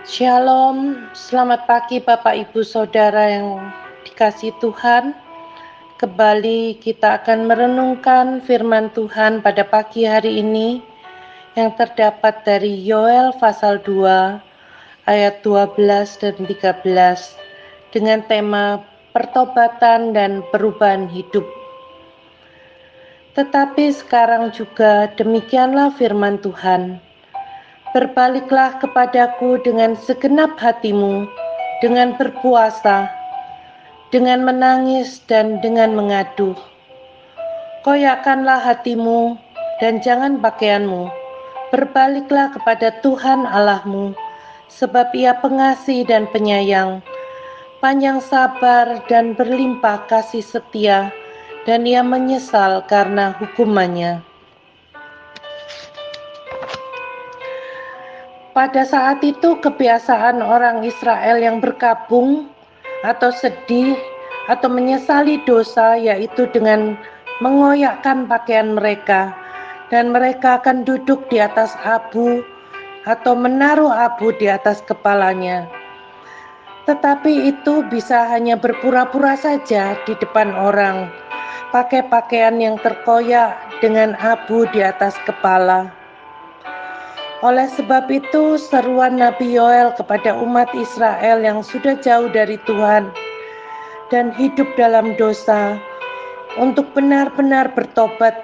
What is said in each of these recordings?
Shalom, selamat pagi Bapak Ibu Saudara yang dikasihi Tuhan. Kembali kita akan merenungkan firman Tuhan pada pagi hari ini yang terdapat dari Yoel pasal 2 ayat 12 dan 13 dengan tema pertobatan dan perubahan hidup. Tetapi sekarang juga demikianlah firman Tuhan. Berbaliklah kepadaku dengan segenap hatimu, dengan berpuasa, dengan menangis dan dengan mengadu. Koyakkanlah hatimu dan jangan pakaianmu. Berbaliklah kepada Tuhan Allahmu, sebab Ia pengasih dan penyayang, panjang sabar dan berlimpah kasih setia, dan Ia menyesal karena hukumannya. Pada saat itu kebiasaan orang Israel yang berkabung atau sedih atau menyesali dosa yaitu dengan mengoyakkan pakaian mereka, dan mereka akan duduk di atas abu atau menaruh abu di atas kepalanya. Tetapi itu bisa hanya berpura-pura saja di depan orang, pakai pakaian yang terkoyak dengan abu di atas kepala. Oleh sebab itu, seruan Nabi Yoel kepada umat Israel yang sudah jauh dari Tuhan dan hidup dalam dosa untuk benar-benar bertobat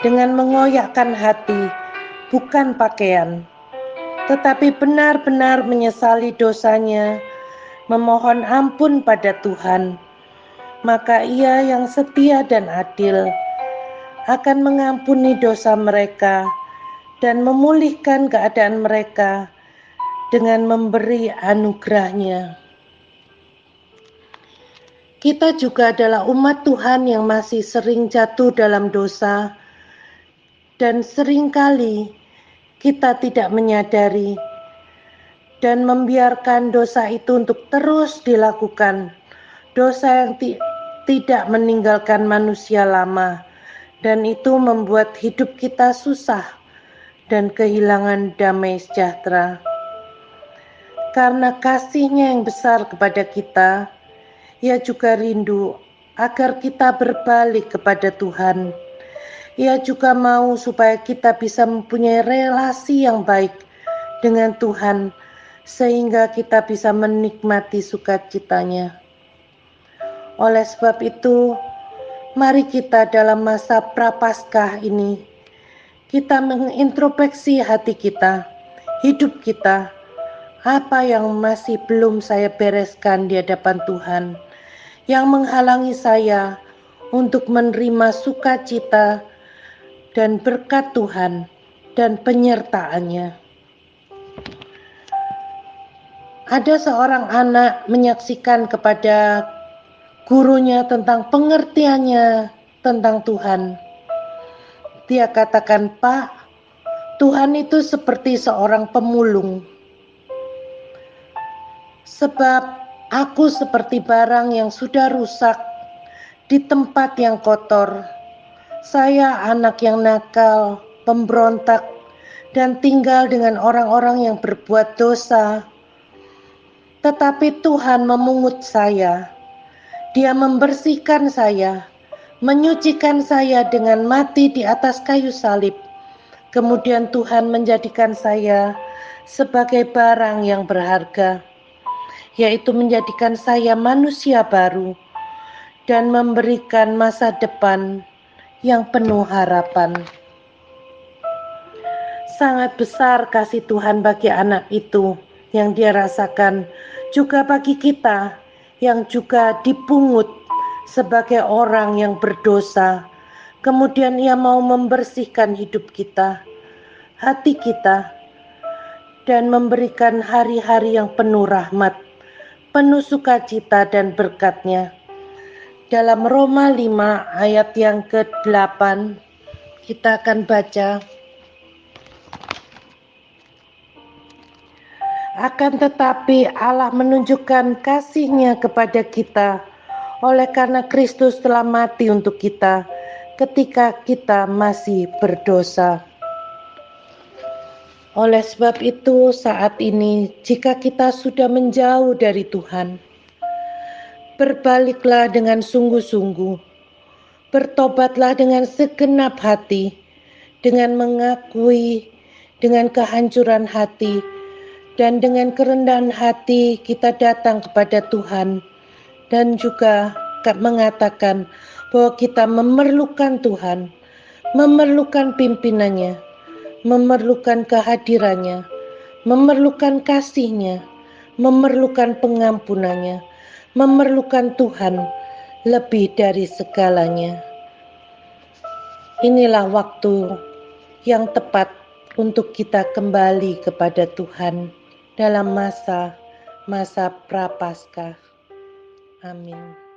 dengan mengoyakkan hati, bukan pakaian, tetapi benar-benar menyesali dosanya, memohon ampun pada Tuhan. Maka Ia yang setia dan adil akan mengampuni dosa mereka dan memulihkan keadaan mereka dengan memberi anugerah-Nya. Kita juga adalah umat Tuhan yang masih sering jatuh dalam dosa, dan seringkali kita tidak menyadari dan membiarkan dosa itu untuk terus dilakukan. Dosa yang tidak meninggalkan manusia lama, dan itu membuat hidup kita susah dan kehilangan damai sejahtera. Karena kasih-Nya yang besar kepada kita, Ia juga rindu agar kita berbalik kepada Tuhan. Ia juga mau supaya kita bisa mempunyai relasi yang baik dengan Tuhan, sehingga kita bisa menikmati sukacitanya. Oleh sebab itu, mari kita dalam masa Prapaskah ini, kita mengintrospeksi hati kita, hidup kita, apa yang masih belum saya bereskan di hadapan Tuhan, yang menghalangi saya untuk menerima sukacita dan berkat Tuhan dan penyertaan-Nya. Ada seorang anak menyaksikan kepada gurunya tentang pengertiannya tentang Tuhan. Dia katakan, "Pak, Tuhan itu seperti seorang pemulung. Sebab aku seperti barang yang sudah rusak di tempat yang kotor. Saya anak yang nakal, pemberontak, dan tinggal dengan orang-orang yang berbuat dosa. Tetapi Tuhan memungut saya. Dia membersihkan saya, menyucikan saya dengan mati di atas kayu salib. Kemudian Tuhan menjadikan saya sebagai barang yang berharga, yaitu menjadikan saya manusia baru dan memberikan masa depan yang penuh harapan." Sangat besar kasih Tuhan bagi anak itu yang dia rasakan, juga bagi kita yang juga dipungut sebagai orang yang berdosa. Kemudian Ia mau membersihkan hidup kita, hati kita, dan memberikan hari-hari yang penuh rahmat, penuh sukacita dan berkat-Nya. Dalam Roma 5 ayat yang ke-8 kita akan baca, "Akan tetapi Allah menunjukkan kasih-Nya kepada kita oleh karena Kristus telah mati untuk kita ketika kita masih berdosa." Oleh sebab itu, saat ini, jika kita sudah menjauh dari Tuhan, berbaliklah dengan sungguh-sungguh, bertobatlah dengan segenap hati, dengan mengakui, dengan kehancuran hati, dan dengan kerendahan hati kita datang kepada Tuhan, dan juga mengatakan bahwa kita memerlukan Tuhan, memerlukan pimpinannya, memerlukan kehadirannya, memerlukan kasih-Nya, memerlukan pengampunannya, memerlukan Tuhan lebih dari segalanya. Inilah waktu yang tepat untuk kita kembali kepada Tuhan dalam masa prapaskah. Amin.